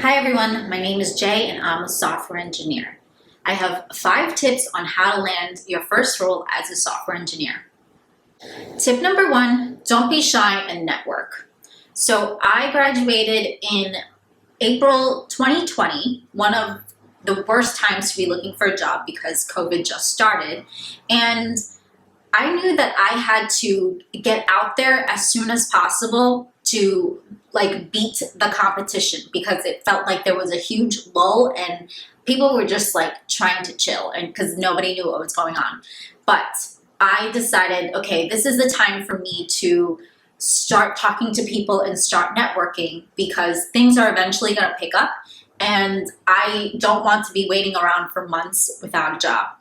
Hi everyone, my name is Jay and I'm a software engineer. I have 5 tips on how to land your first role as a software engineer. Tip number 1, don't be shy and network. So I graduated in April 2020, one of the worst times to be looking for a job because COVID just started. And I knew that I had to get out there as soon as possible to beat the competition because it felt like there was a huge lull and people were just trying to chill and because nobody knew what was going on. But I decided, okay, this is the time for me to start talking to people and start networking because things are eventually going to pick up and I don't want to be waiting around for months without a job.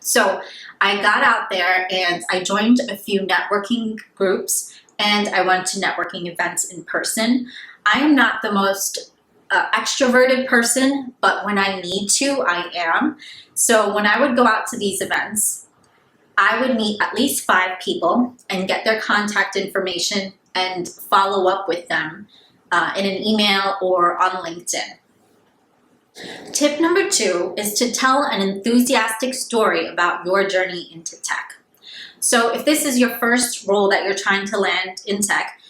So I got out there and I joined a few networking groups and I went to networking events in person. I am not the most extroverted person, but when I need to, I am. So when I would go out to these events, I would meet at least 5 people and get their contact information and follow up with them in an email or on LinkedIn. Tip number 2 is to tell an enthusiastic story about your journey into tech. So if this is your first role that you're trying to land in tech,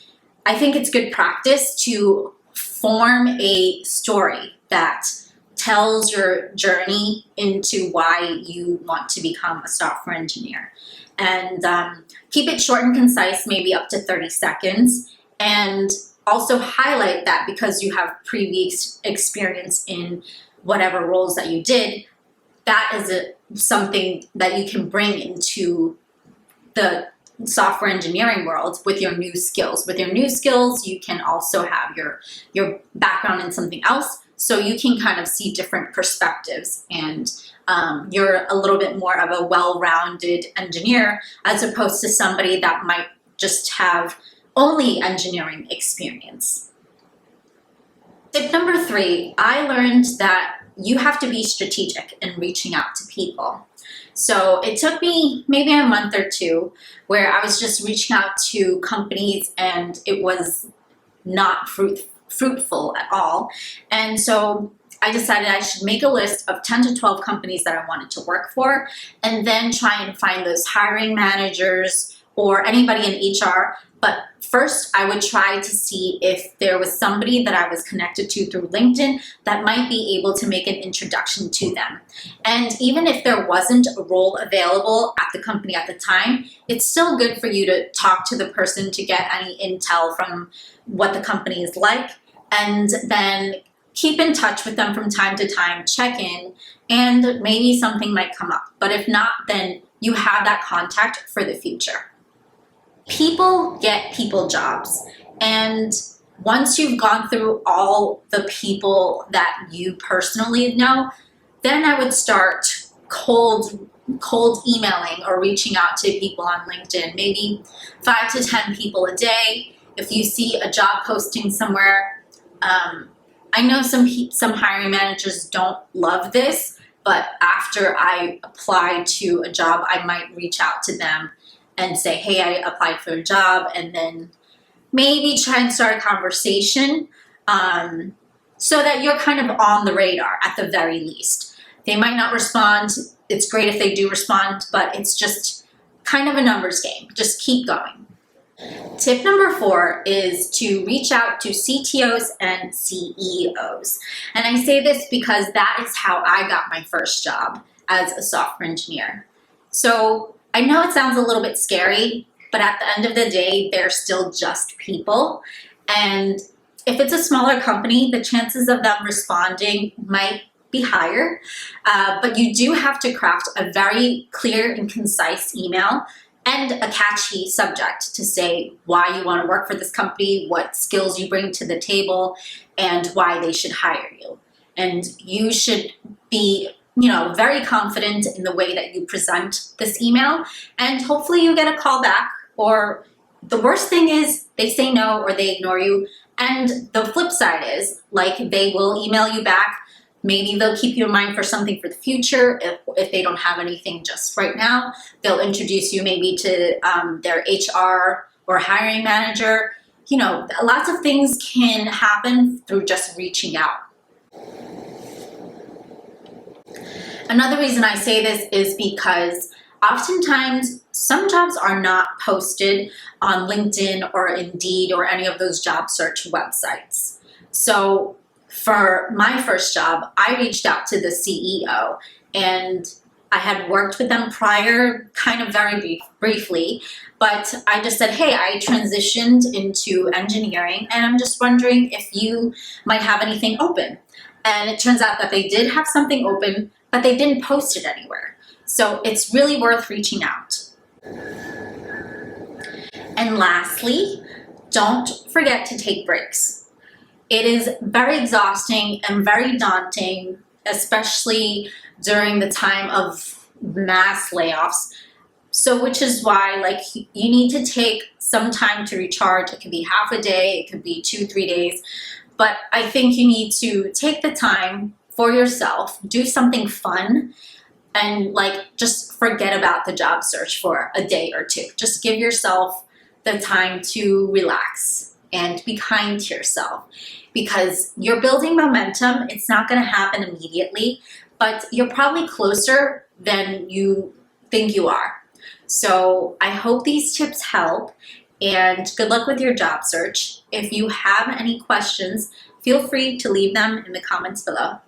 I think it's good practice to form a story that tells your journey into why you want to become a software engineer. And keep it short and concise, maybe up to 30 seconds. And also highlight that because you have previous experience in whatever roles that you did, that is something that you can bring into the software engineering world with your new skills. With your new skills, you can also have your background in something else, so you can kind of see different perspectives and you're a little bit more of a well-rounded engineer as opposed to somebody that might just have only engineering experience. Tip number 3, I learned that you have to be strategic in reaching out to people. So it took me maybe a month or 2 where I was just reaching out to companies and it was not fruitful at all. And so I decided I should make a list of 10 to 12 companies that I wanted to work for and then try and find those hiring managers or anybody in HR. But first, I would try to see if there was somebody that I was connected to through LinkedIn that might be able to make an introduction to them. And even if there wasn't a role available at the company at the time, it's still good for you to talk to the person to get any intel from what the company is like, and then keep in touch with them from time to time, check in, and maybe something might come up. But if not, then you have that contact for the future. People get people jobs, and once you've gone through all the people that you personally know, then I would start cold emailing or reaching out to people on LinkedIn, maybe 5 to 10 people a day. If you see a job posting somewhere, I know some hiring managers don't love this, but after I apply to a job, I might reach out to them and say, hey, I applied for a job, and then maybe try and start a conversation so that you're kind of on the radar at the very least. They might not respond. It's great if they do respond, but it's just kind of a numbers game. Just keep going. Tip number 4 is to reach out to CTOs and CEOs. And I say this because that is how I got my first job as a software engineer. So I know it sounds a little bit scary, but at the end of the day, they're still just people. And if it's a smaller company, the chances of them responding might be higher, but you do have to craft a very clear and concise email and a catchy subject to say why you want to work for this company, what skills you bring to the table, and why they should hire you. And you should be very confident in the way that you present this email, and hopefully you get a call back, or the worst thing is they say no or they ignore you. And the flip side is they will email you back. Maybe they'll keep you in mind for something for the future. If they don't have anything just right now, they'll introduce you maybe to their HR or hiring manager. lots of things can happen through just reaching out. Another reason I say this is because oftentimes some jobs are not posted on LinkedIn or Indeed or any of those job search websites. So for my first job, I reached out to the CEO, and I had worked with them prior, kind of very briefly, but I just said, hey, I transitioned into engineering, and I'm just wondering if you might have anything open. And it turns out that they did have something open, but they didn't post it anywhere. So it's really worth reaching out. And lastly, don't forget to take breaks. It is very exhausting and very daunting, especially during the time of mass layoffs. So which is why you need to take some time to recharge. It could be half a day, it could be 2-3 days. But I think you need to take the time for yourself, do something fun, and just forget about the job search for a day or two. Just give yourself the time to relax and be kind to yourself, because you're building momentum. It's not going to happen immediately, but you're probably closer than you think you are. So I hope these tips help, and good luck with your job search. If you have any questions, feel free to leave them in the comments below.